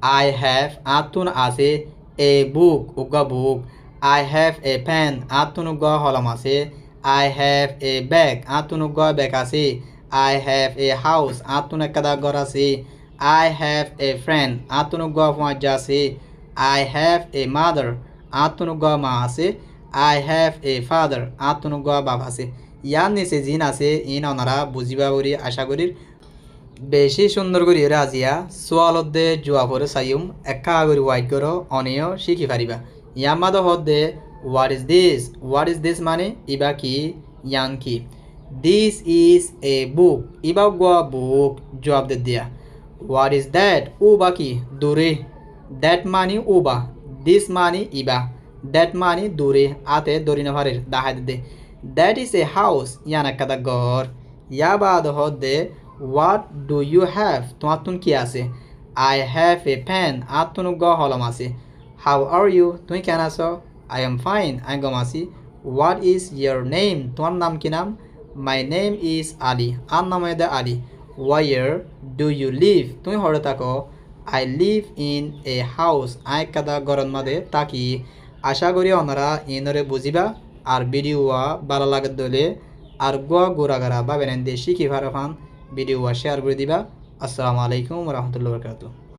I have atun আছে a book uga book. I have a pen atun uga হলম আছে. I have a bag atun uga bag আছে. I have a house atun ekada ঘর আছে. I have a friend atun uga ফোঁয়াজা আছে. I have a mother atun uga মা আছে. I have a father atun uga বাপ আছে. ইয়ার নিচে জিন আছে ইন ওনারা বুঝিবা করি আশা করি বেশি সুন্দর করি আজিয়া সোয়ালত দে জুয়া পরে চাইম একা করি হোয়াইট করো অনেও শিখি পারিবা ইয়ার মাদ হদে হোয়াট ইজ দিস মানে ইবা কি ইয়ান কি দিস ইজ এ বুক ইবা গোয়া বুক জবাব দে দিয়া হোয়াট ইজ দ্যাট ও বা কি দূরে দ্যাট মানি ও বা this money Iba that money দূরে আতে দরিনা ভারের দাহাই দে দ্যাট ইজ এ হাউস ইয়ান একটা ঘর ইয়া বাদ হদে হোয়াট ডু ইউ হ্যাভ তোমার তুন কি আছে আই হ্যাভ এ পেন আর তুন গ হলম আছে হাউ আর ইউ তুমি কেন আছো আই এম ফাইন আমি গম আছি হোয়াট ইজ ইয়ার নেম তোমার নাম কি নাম মাই নেম ইজ আলী আর নাম দে Ali where do you live তুমি হরে থাকো I live in a house I কাদা গরম মাদে তাকি আশা করি ওনারা ইনরে বুঝিবা আর ভিডিও ভালো লাগে দলে আর গোড়াগারা বা বেনেন দিয়ে শিখি ভারফান ভিডিও শেয়ার করে দিবা আসসালামু আলাইকুম রহমতুল্লাহ বরকাতুহু